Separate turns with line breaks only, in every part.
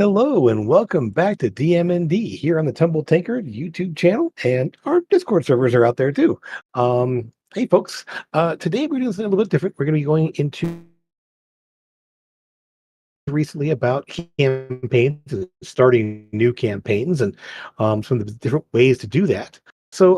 Hello and welcome back to DM&D here on the Tumble Tinker YouTube channel, and our Discord servers are out there too. Hey folks, today we're doing something a little bit different. We're going to be going into recently about campaigns, starting new campaigns, and some of the different ways to do that. So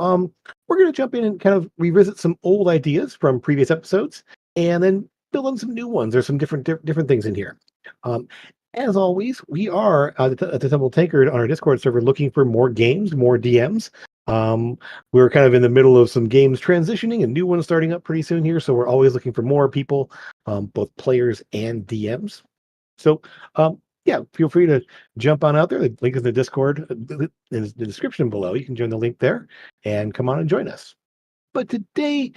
we're going to jump in and kind of revisit some old ideas from previous episodes, and then build on some new ones. There's some different things in here. Um, as always, we are at the Temple Tankard on our Discord server looking for more games, more DMs. We're kind of in the middle of some games transitioning and new ones starting up pretty soon here, so we're always looking for more people, both players and DMs. So, yeah, feel free to jump on out there. The link is in the Discord in the description below. You can join the link there and come on and join us. But today,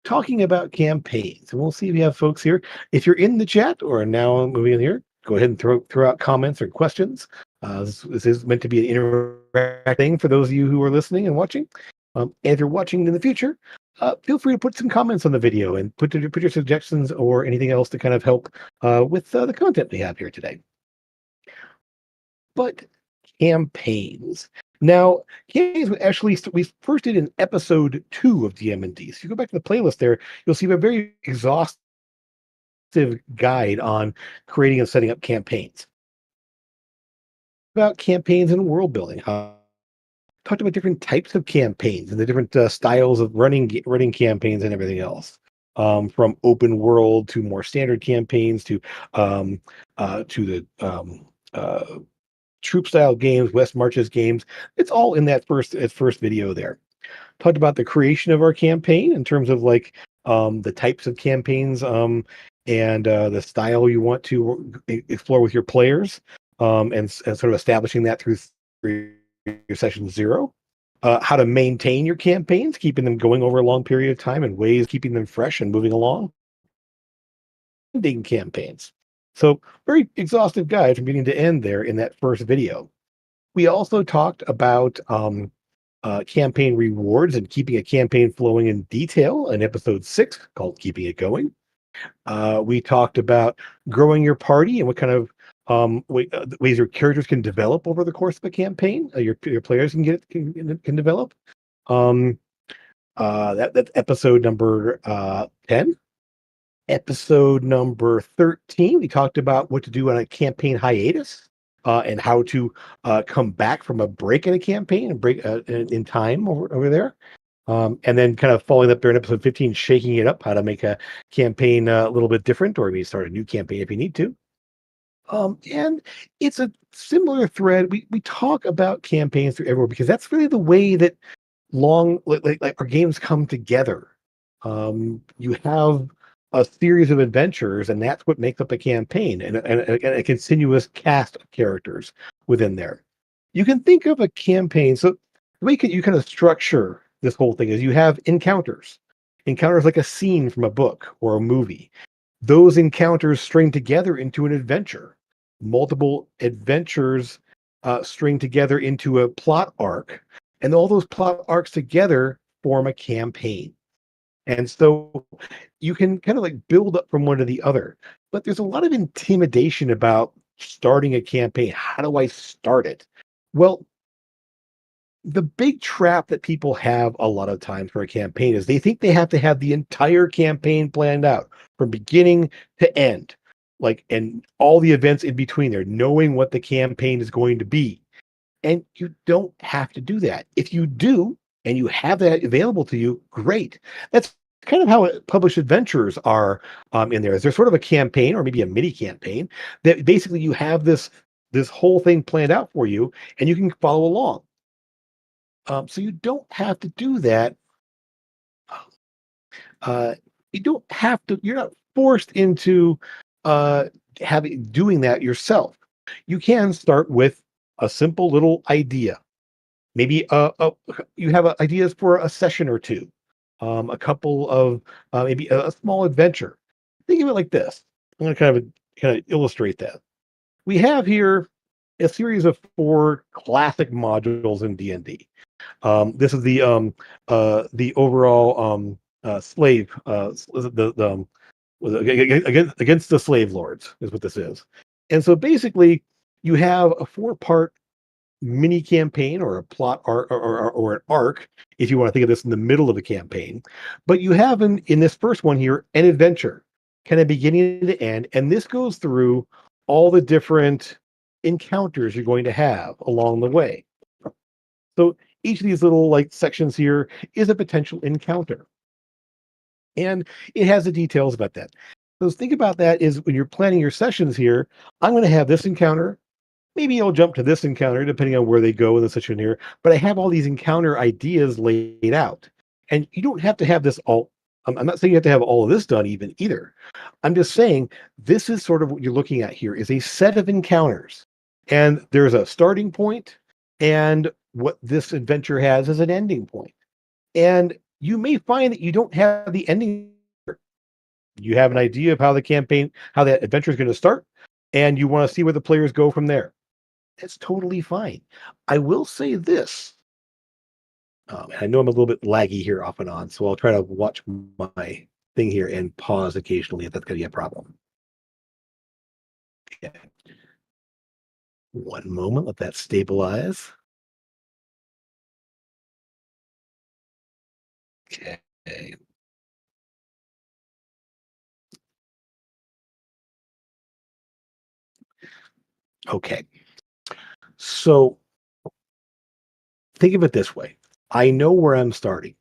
talking about campaigns, and we'll see if we have folks here. If you're in the chat or now moving in here, go ahead and throw out comments or questions. This is meant to be an interactive thing for those of you who are listening and watching. And if you're watching in the future, feel free to put some comments on the video and put your suggestions or anything else to kind of help with the content we have here today. But campaigns. Now, campaigns we actually we first did in episode 2 of DM&D. So you go back to the playlist there, you'll see a very exhaustive guide on creating and setting up campaigns. About campaigns and world building. Talked about different types of campaigns and the different styles of running campaigns and everything else. From open world to more standard campaigns um, to the troop style games, West Marches games. It's all in that first video there. Talked about the creation of our campaign in terms of like the types of campaigns and the style you want to explore with your players and sort of establishing that through your session zero. How to maintain your campaigns, keeping them going over a long period of time and ways keeping them fresh and moving along. Ending campaigns. So very exhaustive guide from beginning to end there in that first video. We also talked about campaign rewards and keeping a campaign flowing in detail in episode 6 called Keeping It Going. We talked about growing your party and what kind of ways your characters can develop over the course of a campaign. Your players can develop. Um, that's episode number 10. Episode number 13, we talked about what to do on a campaign hiatus and how to come back from a break in a campaign and break in time over there. And then kind of following up there in episode 15, shaking it up, how to make a campaign a little bit different, or maybe start a new campaign if you need to. And it's a similar thread. We talk about campaigns through everywhere because that's really the way that like our games come together. You have a series of adventures, and that's what makes up a campaign and a continuous cast of characters within there. You can think of a campaign. So the way you kind of structure this whole thing is you have encounters like a scene from a book or a movie. Those encounters string together into an adventure. Multiple adventures string together into a plot arc, and all those plot arcs together form a campaign. And so you can kind of like build up from one to the other. But there's a lot of intimidation about starting a campaign. How do I start it? Well, the big trap that people have a lot of times for a campaign is they think they have to have the entire campaign planned out from beginning to end, like, and all the events in between there, knowing what the campaign is going to be. And you don't have to do that. If you do, and you have that available to you, great. That's kind of how published adventures are in there. Is there sort of a campaign or maybe a mini campaign that basically you have this whole thing planned out for you, and you can follow along. So you don't have to do that. Uh, you don't have to. You're not forced into uh, having doing that yourself. You can start with a simple little idea. Maybe you have ideas for a session or two, a couple of maybe a small adventure. Think of it like this. I'm going to kind of illustrate that. We have here a series of 4 classic modules in D&D. This is the overall slave against the slave lords is what this is. And so basically you have a 4-part mini campaign or a plot or an arc, if you want to think of this in the middle of a campaign. But you have in this first one here an adventure, kind of beginning to end, and this goes through all the different encounters you're going to have along the way. So each of these little like sections here is a potential encounter. And it has the details about that. So think about that is when you're planning your sessions here, I'm going to have this encounter. Maybe I'll jump to this encounter depending on where they go in the session here. But I have all these encounter ideas laid out. And you don't have to have this all. I'm not saying you have to have all of this done even either. I'm just saying this is sort of what you're looking at here is a set of encounters. And there's a starting point and what this adventure has as an ending point. And you may find that you don't have the ending. You have an idea of how that adventure is going to start, and you want to see where the players go from there. That's totally fine. I will say this. And I know I'm a little bit laggy here off and on, so I'll try to watch my thing here and pause occasionally if that's going to be a problem. Okay. One moment, let that stabilize. Okay. Okay. So think of it this way. I know where I'm starting.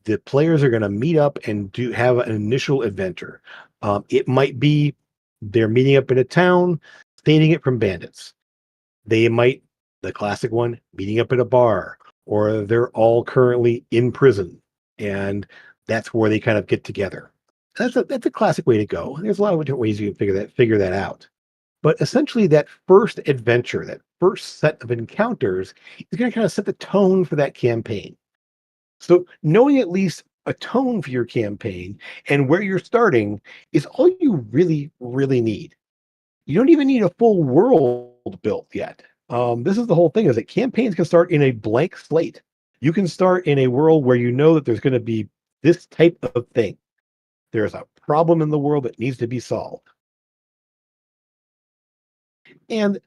The players are going to meet up and do have an initial adventure. It might be they're meeting up in a town, saving it from bandits. They might, the classic one, meeting up at a bar, or they're all currently in prison, and that's where they kind of get together. That's a classic way to go. There's a lot of different ways you can figure that out. But essentially, that first adventure, that first set of encounters, is going to kind of set the tone for that campaign. So knowing at least a tone for your campaign and where you're starting is all you really, really need. You don't even need a full world built yet. This is the whole thing: is that campaigns can start in a blank slate. You can start in a world where you know that there's going to be this type of thing. There's a problem in the world that needs to be solved, and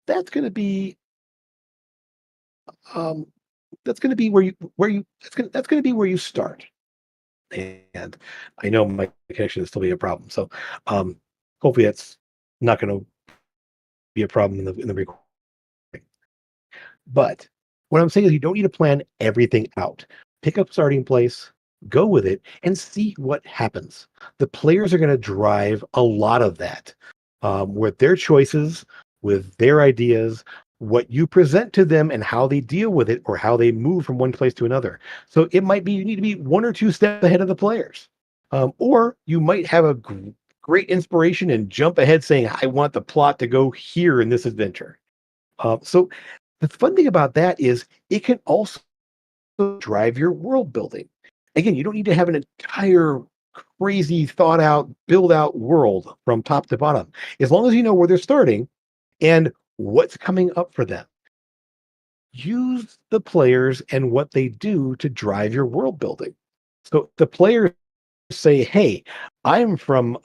that's going to be um, that's going to be where you start. And I know my connection is still be a problem. So um, hopefully that's not going to be a problem in the recording. But what I'm saying is you don't need to plan everything out. Pick up starting place, go with it, and see what happens. The players are going to drive a lot of that with their choices, with their ideas, what you present to them, and how they deal with it or how they move from one place to another. So it might be you need to be one or two steps ahead of the players, or you might have a great inspiration and jump ahead saying, I want the plot to go here in this adventure. So the fun thing about that is it can also drive your world building. Again, you don't need to have an entire crazy thought out, build out world from top to bottom. As long as you know where they're starting and what's coming up for them. Use the players and what they do to drive your world building. So the players say, "Hey, I'm from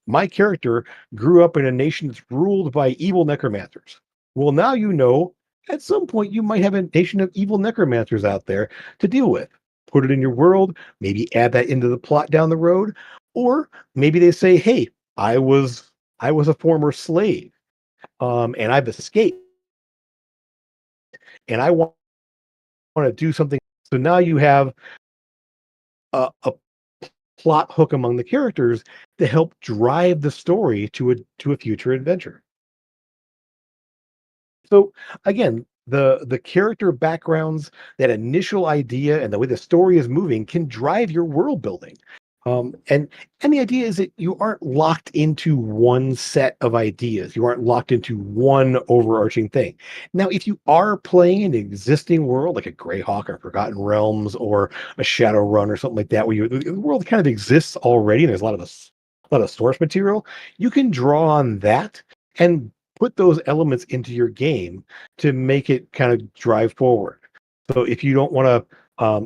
my character grew up in a nation that's ruled by evil necromancers." Well, now you know at some point you might have a nation of evil necromancers out there to deal with. Put it in your world, maybe add that into the plot down the road, or maybe they say, "Hey, I was a former slave, and I've escaped, and I want to do something." So now you have a plot hook among the characters to help drive the story to a future adventure. So again, the character backgrounds, that initial idea, and the way the story is moving can drive your world building. And the idea is that you aren't locked into one set of ideas. You aren't locked into one overarching thing. Now, if you are playing an existing world, like a Greyhawk or Forgotten Realms or a Shadowrun or something like that, where the world kind of exists already, and there's a lot of source material, you can draw on that and put those elements into your game to make it kind of drive forward. So if you don't want to,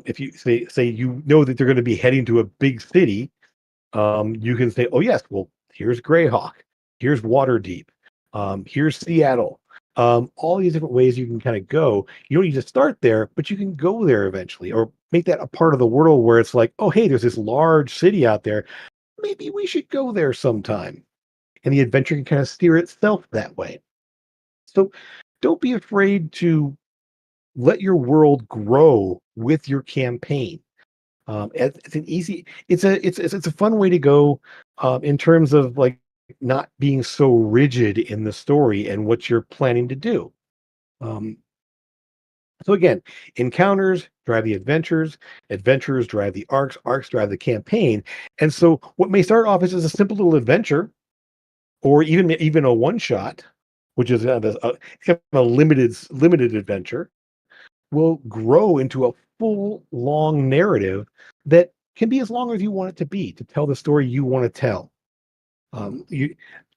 if you say you know that they're going to be heading to a big city, you can say, oh yes, well here's Greyhawk, here's Waterdeep, here's Seattle. All these different ways you can kind of go. You don't need to start there, but you can go there eventually, or make that a part of the world where it's like, oh hey, there's this large city out there. Maybe we should go there sometime, and the adventure can kind of steer itself that way. So don't be afraid to let your world grow with your campaign. It's an easy, it's a fun way to go in terms of like not being so rigid in the story and what you're planning to do. Um, so again, encounters drive the adventures, adventures drive the arcs, arcs drive the campaign. And so what may start off as a simple little adventure, or even a one shot, which is kind of a limited adventure, will grow into a full long narrative that can be as long as you want it to be to tell the story you want to tell. You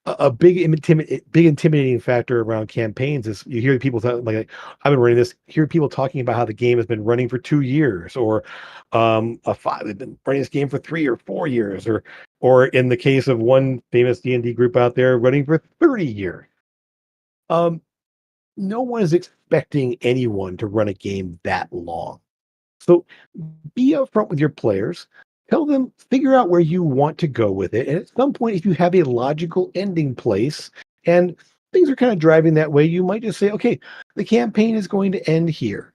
a big intimidating factor around campaigns is you hear people talk, like I've been running this, hear people talking about how the game has been running for 2 years, or they've been running this game for 3 or 4 years, or in the case of one famous D&D group out there, running for 30 years. Um, no one is expecting anyone to run a game that long. So be upfront with your players. Tell them, figure out where you want to go with it. And at some point, if you have a logical ending place and things are kind of driving that way, you might just say, okay, the campaign is going to end here.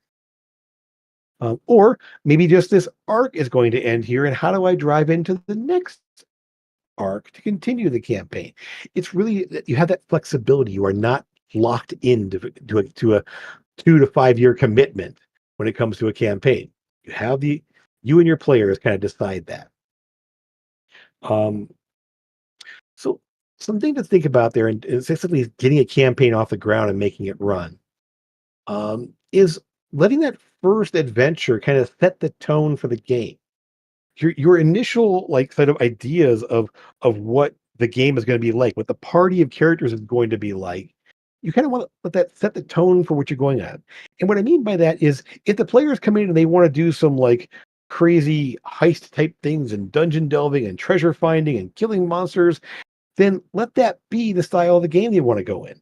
Or maybe just this arc is going to end here. And how do I drive into the next arc to continue the campaign? It's really that you have that flexibility. You are not locked into to a 2 to 5 year commitment when it comes to a campaign. You have you and your players kind of decide that. Um, so something to think about there, and essentially getting a campaign off the ground and making it run, is letting that first adventure kind of set the tone for the game. Your initial like set of ideas of what the game is going to be like, what the party of characters is going to be like. You kind of want to let that set the tone for what you're going at. And what I mean by that is if the players come in and they want to do some like crazy heist type things and dungeon delving and treasure finding and killing monsters, then let that be the style of the game they want to go in.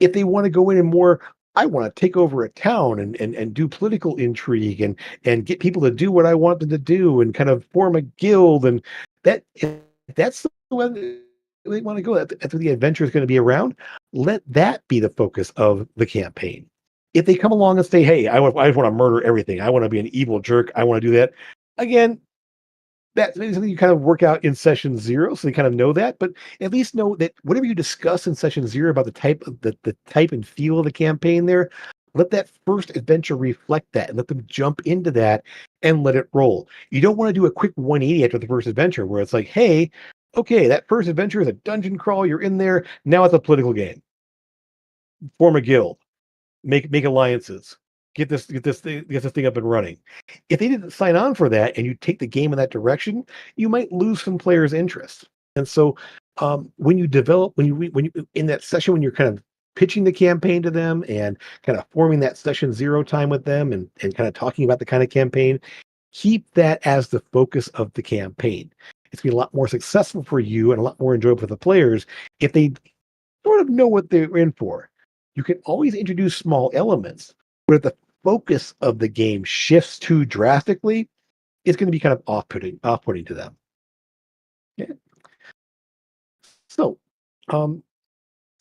If they want to go in and more, I want to take over a town and do political intrigue and get people to do what I want them to do and kind of form a guild and that if that's the way they want to go. That's what the adventure is going to be around. Let that be the focus of the campaign. If they come along and say, "Hey, I just want to murder everything. I want to be an evil jerk. I want to do that," again, that's maybe something you kind of work out in session 0, so you kind of know that, but at least know that whatever you discuss in session 0 about the type and feel of the campaign there, let that first adventure reflect that and let them jump into that and let it roll. You don't want to do a quick 180 after the first adventure where it's like, "Hey, okay, that first adventure is a dungeon crawl, you're in there, now it's a political game. Form a guild." Make alliances, get this thing up and running. If they didn't sign on for that and you take the game in that direction, you might lose some players' interest. And so, when you develop, when you in that session when you're kind of pitching the campaign to them and kind of forming that session 0 time with them and kind of talking about the kind of campaign, keep that as the focus of the campaign. It's gonna be a lot more successful for you and a lot more enjoyable for the players if they sort of know what they're in for. You can always introduce small elements, but if the focus of the game shifts too drastically, it's going to be kind of off-putting to them. Yeah. So, um,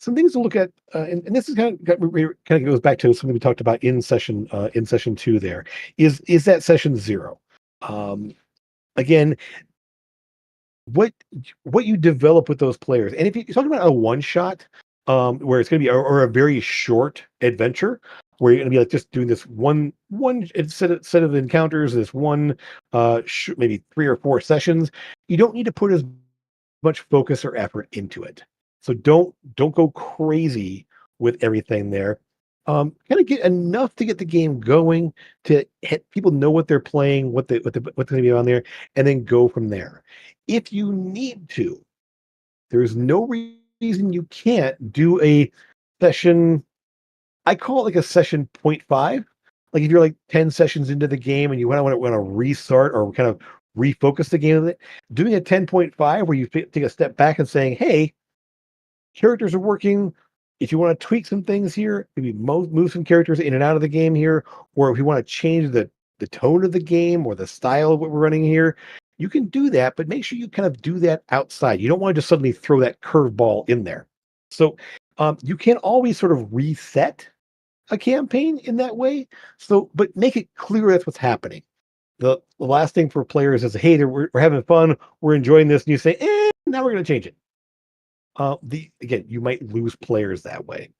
some things to look at, and this is kind of goes back to something we talked about in session 2. There is that session 0. Um, again, what what you develop with those players. And if you're talking about a one shot, where it's going to be or a very short adventure where you're going to be like just doing this one set of encounters, this one maybe 3 or 4 sessions, you don't need to put as much focus or effort into it. So don't go crazy with everything there. Kind of get enough to get the game going to hit people know what they're playing, what's going to be on there, and then go from there. If you need to, there's no reason you can't do a session. I call it like a session point 0.5. Like if you're like 10 sessions into the game and you want to restart or kind of refocus the game with it, doing a 10.5 where you take a step back and saying, "Hey, characters are working. If you want to tweak some things here, maybe move some characters in and out of the game here, or if you want to change the tone of the game or the style of what we're running here, you can do that. But make sure you kind of do that outside. You don't want to just suddenly throw that curveball in there. So you can always sort of reset a campaign in that way. So, but make it clear that's what's happening. The last thing for players is, hey, we're having fun, we're enjoying this, and you say, now we're going to change it. The again, you might lose players that way.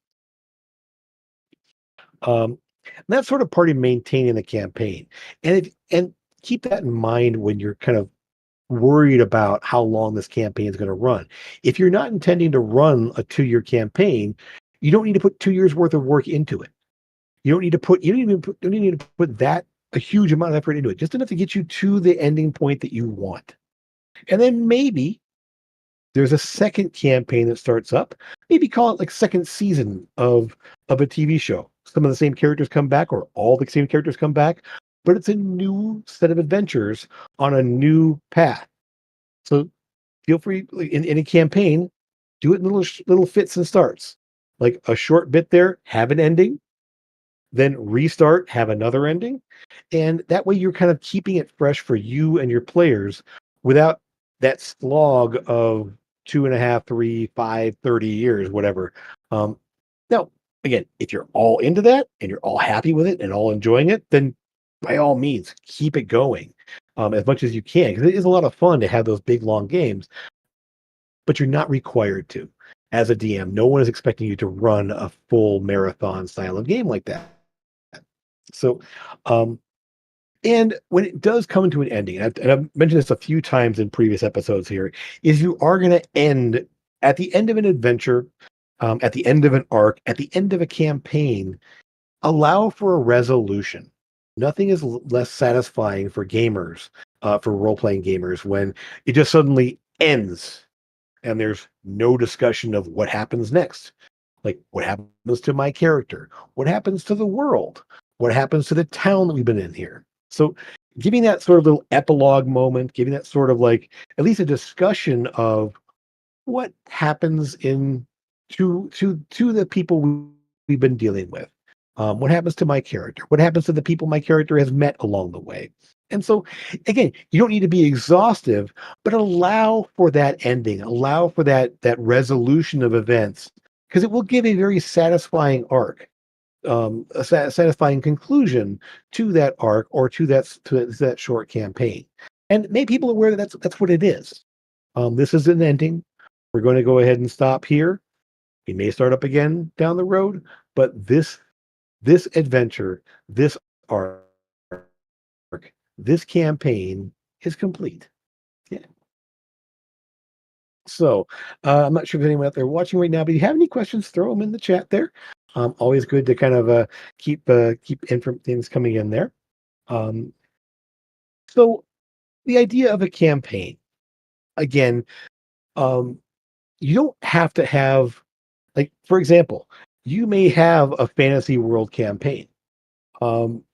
Um, and that's sort of part of maintaining the campaign. And keep that in mind when you're kind of worried about how long this campaign is going to run. If you're not intending to run a 2 year campaign, you don't need to put 2 years worth of work into it. You don't need to put that a huge amount of effort into it, just enough to get you to the ending point that you want. And then maybe there's a second campaign that starts up. Maybe call it like second season of a TV show. Some of the same characters come back, or all the same characters come back, but it's a new set of adventures on a new path. So feel free in a campaign, do it in little fits and starts. Like a short bit there, have an ending, then restart, have another ending. And that way you're kind of keeping it fresh for you and your players without that slog of 2.5, 3, 5, 30 years, whatever. Um, Now, again, if you're all into that and you're all happy with it and all enjoying it, then by all means, keep it going as much as you can, because it is a lot of fun to have those big long games, but you're not required to. As a DM, no one is expecting you to run a full marathon style of game like that. So, um, and when it does come to an ending, and I've mentioned this a few times in previous episodes here, is you are going to end at the end of an adventure, at the end of an arc, at the end of a campaign, allow for a resolution. Nothing is less satisfying for gamers, for role playing gamers, when it just suddenly ends and there's no discussion of what happens next. Like, what happens to my character? What happens to the world? What happens to the town that we've been in here? So, giving that sort of little epilogue moment, giving that sort of like at least a discussion of what happens in to the people we've been dealing with. What happens to my character? What happens to the people my character has met along the way? And so, again, you don't need to be exhaustive, but allow for that ending, allow for that resolution of events, because it will give a very satisfying arc, a satisfying conclusion to that arc or to that short campaign, and make people aware that that's what it is. This is an ending. We're going to go ahead and stop here. We may start up again down the road, but this adventure, this arc, this campaign is complete. Yeah. So I'm not sure if anyone out there watching right now, but if you have any questions, throw them in the chat there. Always good to kind of keep things coming in there. Um, so the idea of a campaign, again, um, you don't have to have, like, for example, you may have a fantasy world campaign.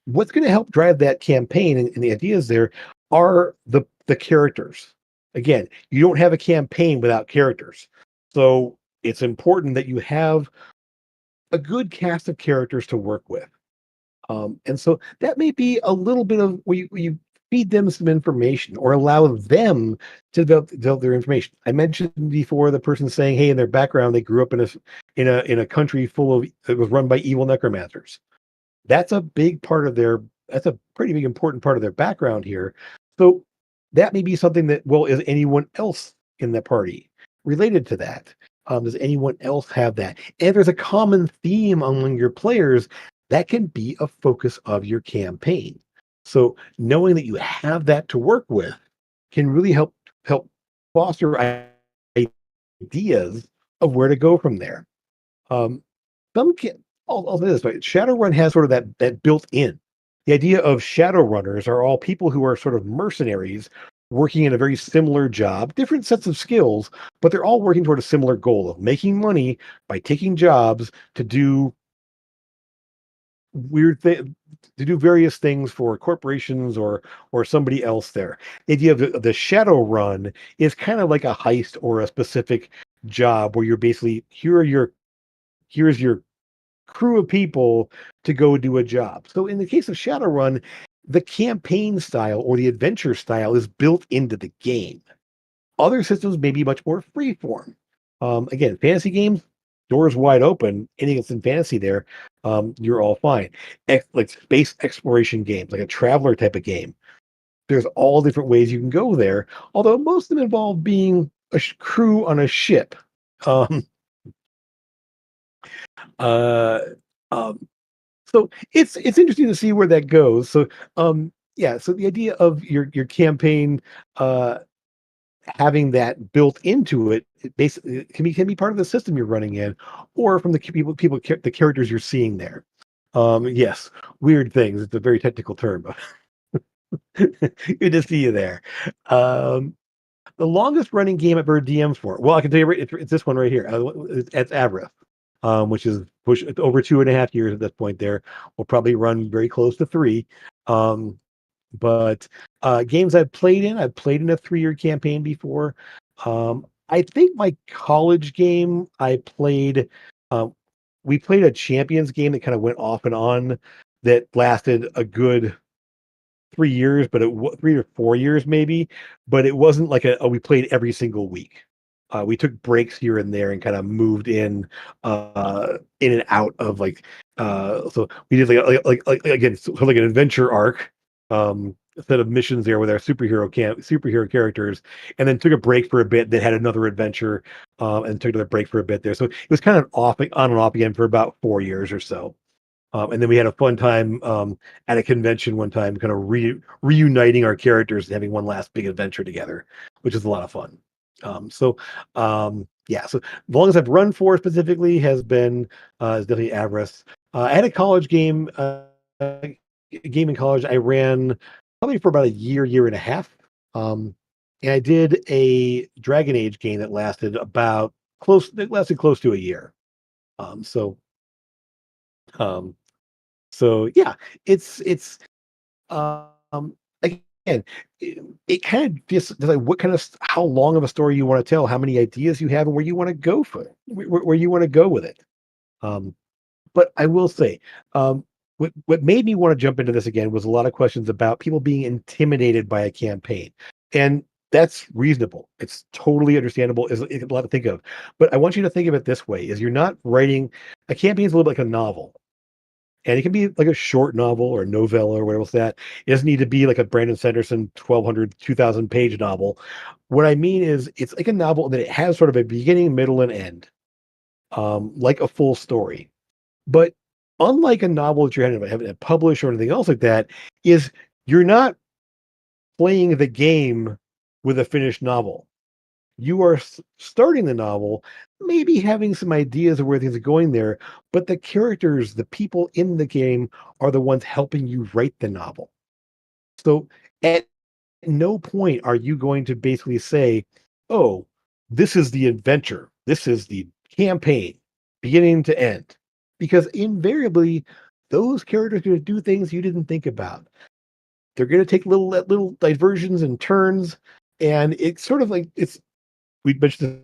What's going to help drive that campaign and the ideas there are the characters. Again, you don't have a campaign without characters. So it's important that you have a good cast of characters to work with. And so that may be a little bit of where you feed them some information or allow them to develop their information. I mentioned before the person saying, "Hey, in their background, they grew up in a country full of it was run by evil necromancers." That's a big part of their that's a pretty big important part of their background here. So that may be something that, well, is anyone else in the party related to that? Does anyone else have that? And if there's a common theme among your players, that can be a focus of your campaign. So knowing that you have that to work with can really help foster ideas of where to go from there. Um, some can, I'll say this way: Shadowrun has sort of that built in. The idea of Shadowrunners are all people who are sort of mercenaries working in a very similar job, different sets of skills, but they're all working toward a similar goal of making money by taking jobs to do weird thing to do various things for corporations or somebody else there. The idea of the shadow run is kind of like a heist or a specific job where you're basically here's your crew of people to go do a job. So in the case of Shadowrun, the campaign style or the adventure style is built into the game. Other systems may be much more freeform. Again, fantasy games, doors wide open. Anything that's in fantasy there, you're all fine. Like space exploration games, like a traveler type of game. There's all different ways you can go there. Although most of them involve being a crew on a ship. Um, uh, um, So it's interesting to see where that goes. So yeah, so the idea of your campaign uh having that built into it, it basically it can be part of the system you're running in, or from the the characters you're seeing there. Yes, weird things. It's a very technical term, but good to see you there. Um the longest running game I've ever DM'd for. Well, I can tell you it's this one right here. It's Avra, which is over 2.5 years at this point. There will probably run very close to three. Um, but games I've played in a 3-year campaign before. I think my college game I played. Um, we played a Champions game that kind of went off and on that lasted a good 3 years, but 3 or 4 years maybe. But it wasn't like we played every single week. We took breaks here and there and kind of moved in and out of so we did like again, so like an adventure arc, set of missions there with our superhero characters, and then took a break for a bit, then had another adventure, and took another break for a bit there. So it was kind of off on and off again for about 4 years or so. And then we had a fun time at a convention one time, kind of reuniting our characters and having one last big adventure together, which is a lot of fun. Yeah. So the longest I've run for specifically has been is definitely Avarice. I had a college game in college. I ran probably for about a year and a half. And I did a Dragon Age game that lasted about close. It lasted close to a year. Um, so um, So yeah, it's again, it kind of just like what kind of how long of a story you want to tell, how many ideas you have, and where you want to go for it, where you want to go with it. Um, but I will say, what made me want to jump into this again was a lot of questions about people being intimidated by a campaign, and that's reasonable. It's totally understandable. It's a lot to think of, but I want you to think of it this way: is you're not writing a campaign is a little bit like a novel, and it can be like a short novel or novella or whatever else that. It doesn't need to be like a Brandon Sanderson 1,200, 2,000 page novel. What I mean is it's like a novel that it has sort of a beginning, middle, and end, like a full story. But unlike a novel that you're having to publish or anything else like that, is you're not playing the game with a finished novel. You are starting the novel, maybe having some ideas of where things are going there, but the characters, the people in the game are the ones helping you write the novel. So at no point are you going to basically say, oh, this is the adventure, this is the campaign, beginning to end. Because invariably, those characters are going to do things you didn't think about. They're going to take little diversions and turns, and it's sort of like we mentioned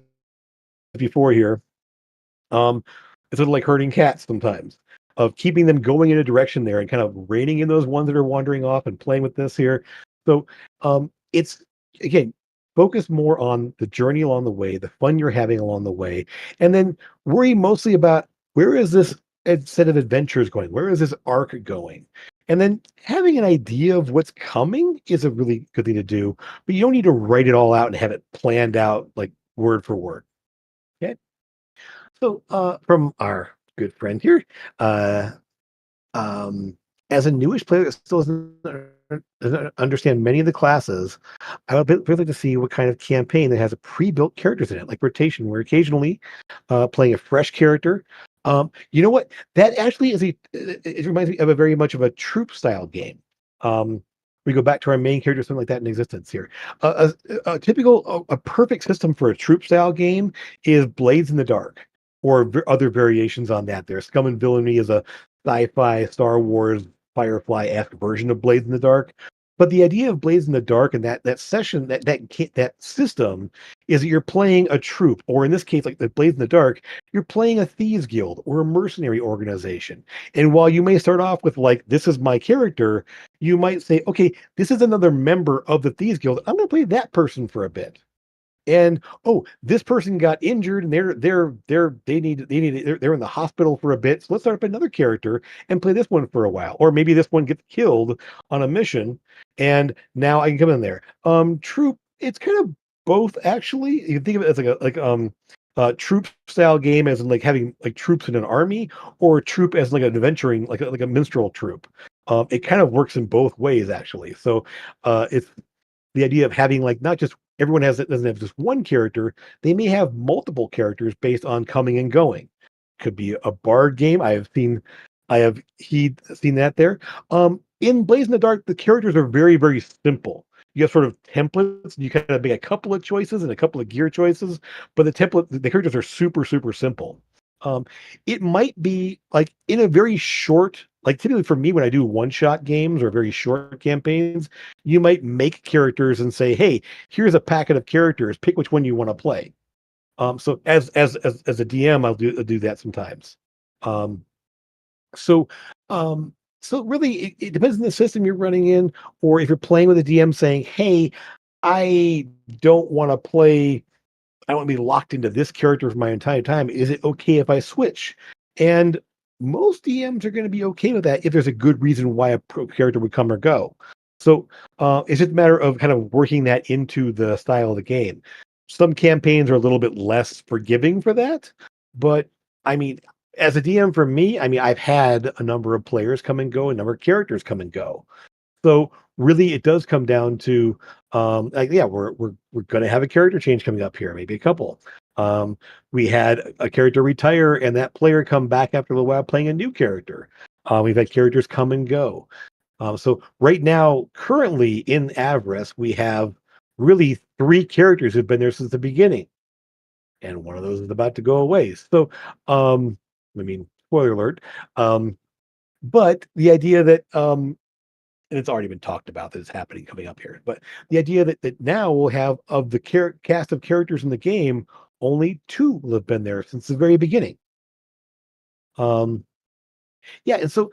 before here. It's sort of like herding cats sometimes, of keeping them going in a direction there and kind of reining in those ones that are wandering off and playing with this here. So it's again focus more on the journey along the way, the fun you're having along the way, and then worry mostly about where is this set of adventures going? Where is this arc going? And then having an idea of what's coming is a really good thing to do, but you don't need to write it all out and have it planned out like word for word. Okay. So, from our good friend here, uh, um, as a newish player that still doesn't understand many of the classes, I would really like to see what kind of campaign that has a pre-built characters in it, like rotation, where occasionally playing a fresh character. You know what? That actually is it reminds me of a very much of a troop style game. We go back to our main character, something like that in existence here. A typical, a perfect system for a troop style game is Blades in the Dark or other variations on that. There, Scum and Villainy is a sci-fi Star Wars Firefly-esque version of Blades in the Dark. But the idea of Blades in the Dark and that session that system is that you're playing a troop, or in this case, like the Blades in the Dark, you're playing a thieves guild or a mercenary organization. And while you may start off with like, this is my character, you might say, okay, this is another member of the thieves guild. I'm going to play that person for a bit. And oh, this person got injured and they're in the hospital for a bit. So let's start up another character and play this one for a while. Or maybe this one gets killed on a mission and now I can come in there. Troop, it's kind of both actually. You can think of it as troop style game as in like having like troops in an army, or troop as like an adventuring like a minstrel troop. It kind of works in both ways actually. So it's the idea of having like not just everyone doesn't have just one character, they may have multiple characters based on coming and going. Could be a bard game. I have seen that there. In Blaze in the Dark, the characters are very, very simple. You have sort of templates, and you kind of make a couple of choices and a couple of gear choices, but the characters are super, super simple. Um, it might be like in a very short, like typically for me when I do one-shot games or very short campaigns, you might make characters and say, "Hey, here's a packet of characters. Pick which one you want to play." So as a DM, I'll do that sometimes. Um, so, um, so really, it depends on the system you're running in, or if you're playing with a DM saying, "Hey, I don't want to play. I want to be locked into this character for my entire time. Is it okay if I switch?" And most DMs are going to be okay with that if there's a good reason why a character would come or go. So it's just a matter of kind of working that into the style of the game. Some campaigns are a little bit less forgiving for that, but I mean, as a DM for me, I mean, I've had a number of players come and go, a number of characters come and go. So really, it does come down to like, yeah, we're going to have a character change coming up here, maybe a couple. Um, we had a character retire, and that player come back after a little while playing a new character. We've had characters come and go. So right now, currently in Avarice, we have really three characters who've been there since the beginning, and one of those is about to go away. So, I mean, spoiler alert. Um, but the idea that and it's already been talked about that it's happening coming up here. But the idea that now we'll have of the cast of characters in the game, only two will have been there since the very beginning. Um, yeah, and so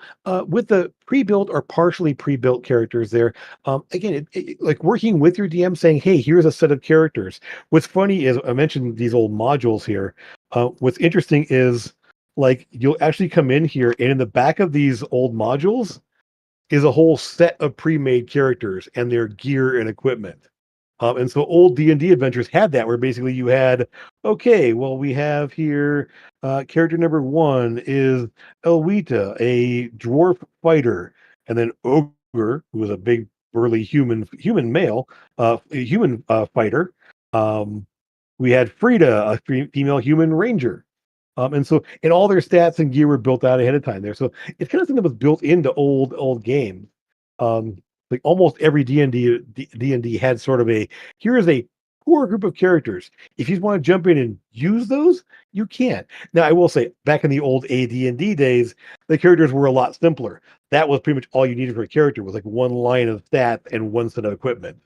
with the pre-built or partially pre-built characters there, again, like working with your DM saying, "Hey, here's a set of characters." What's funny is I mentioned these old modules here. What's interesting is like you'll actually come in here, and in the back of these old modules is a whole set of pre-made characters and their gear and equipment. And so old D&D adventures had that where basically you had, okay, well, we have here character number one is Elwita, a dwarf fighter, and then Ogre, who was a big burly human male, a human fighter. Um, we had Frida, a female human ranger. And all their stats and gear were built out ahead of time there. So it's kind of something that was built into old games. Um, like almost every D&D had sort of a here is a core group of characters. If you want to jump in and use those, you can. Now I will say back in the old AD&D days, the characters were a lot simpler. That was pretty much all you needed for a character was like one line of stats and one set of equipment.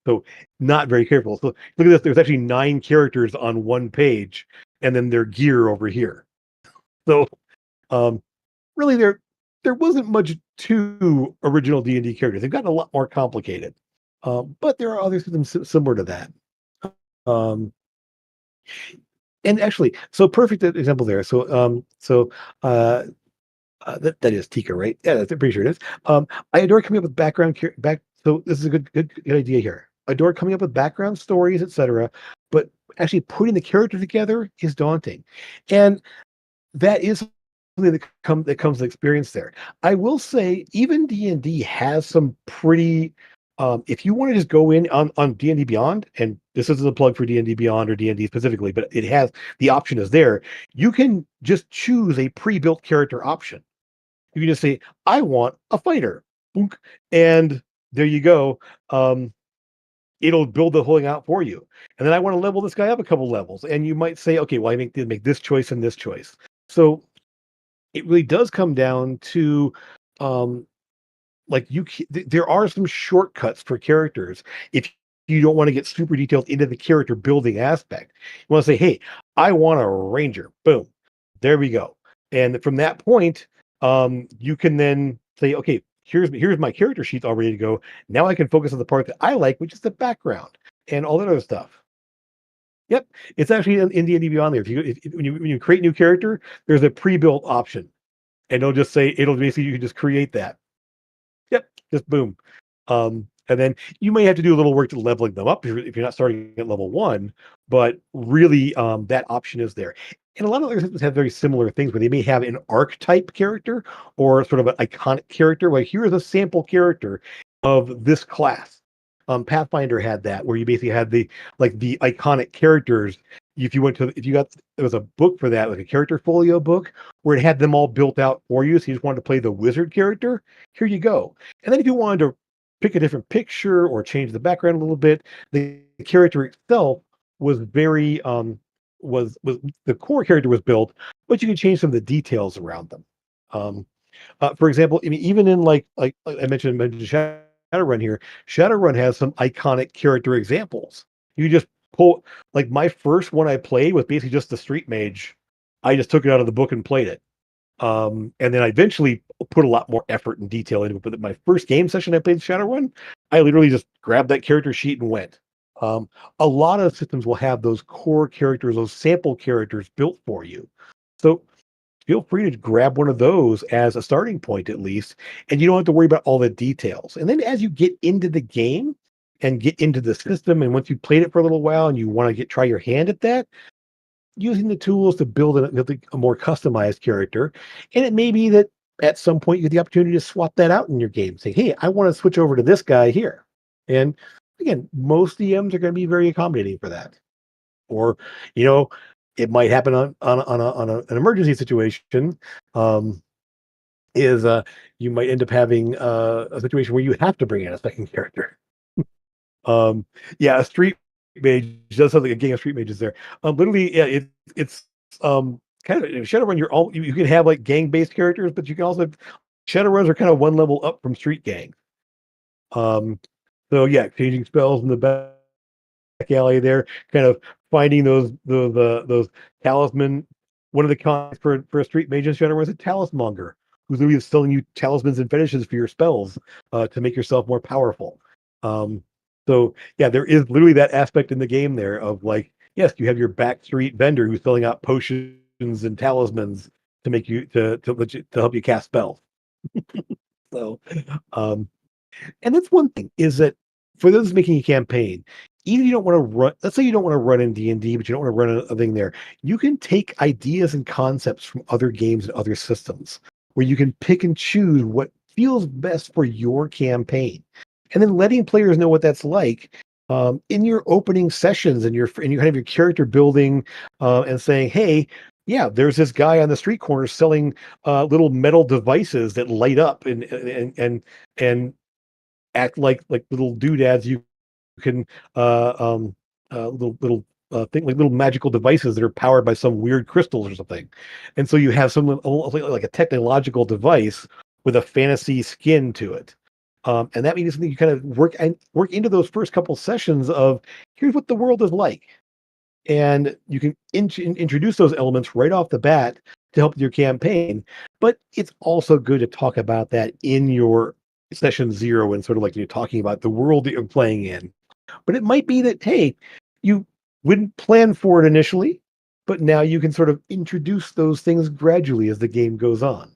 So not very careful. So look at this. There's actually nine characters on one page, and then their gear over here. So um, really, there wasn't much to original D&D characters. They've gotten a lot more complicated, but there are other systems similar to that. Um, and actually, so perfect example there. Uh, that is Tika, right? Yeah, that's I'm pretty sure it is. I adore coming up with back. So this is a good idea here. Adore coming up with background stories, etc. But actually putting the character together is daunting, and that is something that comes with experience there. I will say, even D&D has some pretty. If you want to just go in on D&D Beyond, and this isn't a plug for D&D Beyond or D&D specifically, but it has the option is there. You can just choose a pre-built character option. You can just say, I want a fighter. Boonk, and there you go. Um, it'll build the whole thing out for you. And then I want to level this guy up a couple levels. And you might say, okay, well, I make this choice and this choice. So it really does come down to um, like there are some shortcuts for characters if you don't want to get super detailed into the character building aspect. You want to say, hey, I want a ranger. Boom. There we go. And from that point, you can then say, okay, here's my character sheet all ready to go. Now I can focus on the part that I like, which is the background and all that other stuff. Yep, it's actually in D&D Beyond there. When you create new character, there's a pre-built option, and it'll basically you can just create that. Yep, just boom. And then you may have to do a little work to leveling them up if you're not starting at level one, but really that option is there. And a lot of other systems have very similar things where they may have an archetype character or sort of an iconic character. Like here is a sample character of this class. Pathfinder had that where you basically had the iconic characters. If you got there was a book for that, like a character folio book where it had them all built out for you. So you just wanted to play the wizard character. Here you go. And then if you wanted to pick a different picture or change the background a little bit, the character itself was very was the core character was built, but you can change some of the details around them. For example, I mean, even in like I mentioned Shadowrun here, Shadowrun has some iconic character examples. You just pull like my first one I played was basically just the street mage. I just took it out of the book and played it. And then I eventually put a lot more effort and detail into it. But my first game session I played Shadowrun, I literally just grabbed that character sheet and went. Um, a lot of systems will have those core characters, those sample characters built for you. So feel free to grab one of those as a starting point, at least, and you don't have to worry about all the details. And then as you get into the game and get into the system, and once you've played it for a little while and you want to try your hand at that, using the tools to build a more customized character. And it may be that at some point you get the opportunity to swap that out in your game, say, hey, I want to switch over to this guy here. And again, most DMs are going to be very accommodating for that. Or, you know, it might happen an emergency situation. Um, is You might end up having a situation where you have to bring in a second character. Um, yeah, a street mage does sound like a gang of street mages there. Literally, yeah, it's kind of Shadowrun. You can have like gang based characters, but you can also Shadowruns are kind of one level up from street gang. Um, so yeah, changing spells in the back alley there, kind of finding those talisman. One of the cons for a street mage in Shadowrun is a talismonger who's literally selling you talismans and finishes for your spells to make yourself more powerful. Um, so yeah, there is literally that aspect in the game there of like, yes, you have your backstreet vendor who's filling out potions and talismans to make you to help you cast spells. So um, and that's one thing is that for those making a campaign, even if you don't want to run, let's say you don't want to run in D&D, but you don't want to run a thing there, you can take ideas and concepts from other games and other systems where you can pick and choose what feels best for your campaign. And then letting players know what that's like in your opening sessions and you kind of your character building and saying, hey, yeah, there's this guy on the street corner selling little metal devices that light up and act like little doodads you can thing like little magical devices that are powered by some weird crystals or something. And so you have some like a technological device with a fantasy skin to it. And that means something you kind of work into those first couple sessions of here's what the world is like. And you can introduce those elements right off the bat to help with your campaign. But it's also good to talk about that in your session zero and sort of like you're talking about the world that you're playing in. But it might be that, hey, you wouldn't plan for it initially, but now you can sort of introduce those things gradually as the game goes on.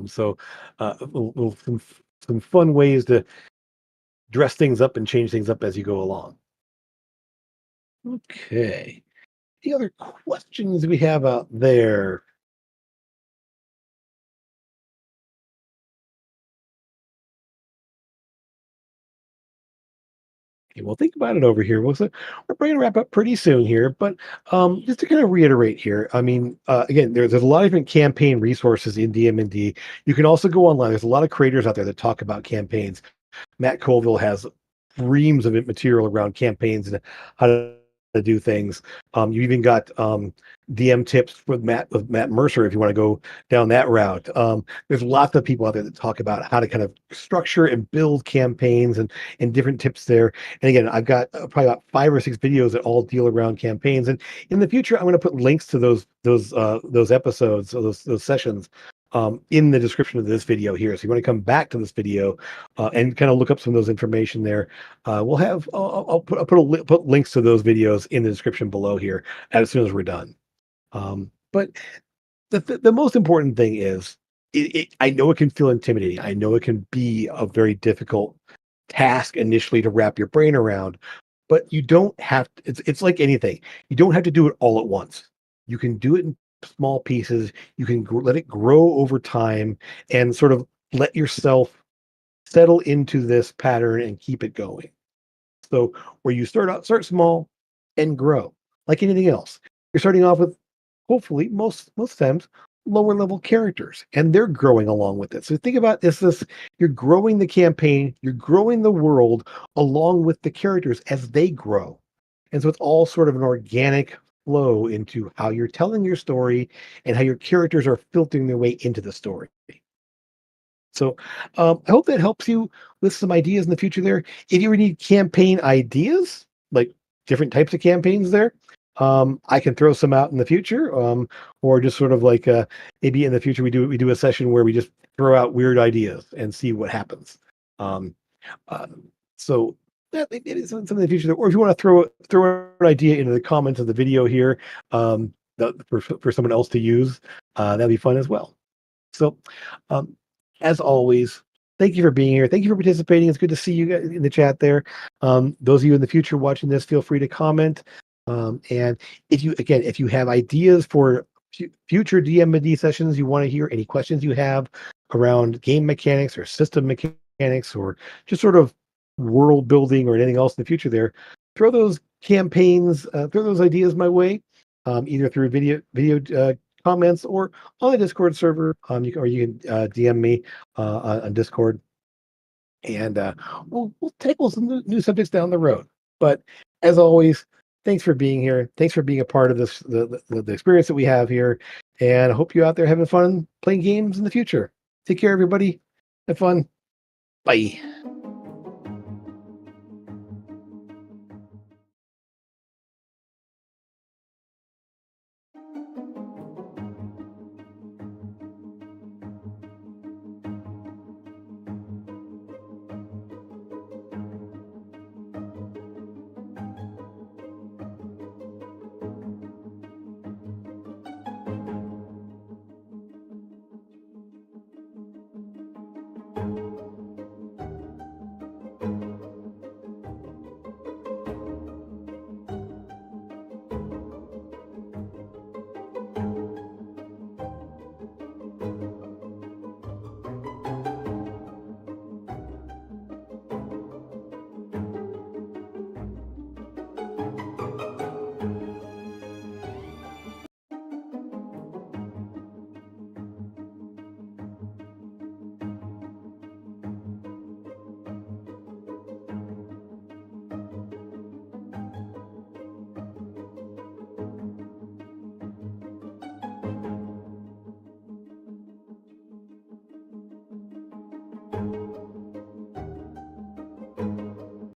So, some fun ways to dress things up and change things up as you go along. Okay. Any other questions we have out there? Okay, well, think about it over here. We're going to wrap up pretty soon here, but just to kind of reiterate here, I mean, again, there's a lot of different campaign resources in DM&D. You can also go online. There's a lot of creators out there that talk about campaigns. Matt Colville has reams of material around campaigns and how to do things. You even got DM tips with Matt Mercer if you want to go down that route. There's lots of people out there that talk about how to kind of structure and build campaigns and different tips there. And again, I've got probably about 5 or 6 videos that all deal around campaigns. And in the future, I'm going to put links to those episodes, those sessions in the description of this video here. So you want to come back to this video and kind of look up some of those information there. We'll have I'll put links to those videos in the description below here as soon as we're done. But the most important thing is I know it can feel intimidating. I know it can be a very difficult task initially to wrap your brain around, but you don't have to, it's like anything. You don't have to do it all at once. You can do it in small pieces. You can let it grow over time and sort of let yourself settle into this pattern and keep it going. So where you start small and grow like anything else. You're starting off with hopefully most times lower level characters and they're growing along with it. So think about this you're growing the campaign, you're growing the world along with the characters as they grow. And so it's all sort of an organic flow into how you're telling your story and how your characters are filtering their way into the story. So I hope that helps you with some ideas in the future there. If you ever need campaign ideas, like different types of campaigns there, I can throw some out in the future, or just sort of like maybe in the future we do a session where we just throw out weird ideas and see what happens. Um, uh, so that it is something in the future. Or if you want to throw an idea into the comments of the video here, for someone else to use, that'd be fun as well. So, um, as always, thank you for being here. Thank you for participating. It's good to see you guys in the chat there. Those of you in the future watching this, feel free to comment. And if you have ideas for future DM&D sessions, you want to hear any questions you have around game mechanics or system mechanics or just sort of world building or anything else in the future, there, throw those throw those ideas my way, either through video comments or on the Discord server. You can DM me on Discord, and we'll tackle some new subjects down the road. But as always, thanks for being here. Thanks for being a part of this the experience that we have here, and I hope you out there having fun playing games in the future. Take care, everybody. Have fun. Bye.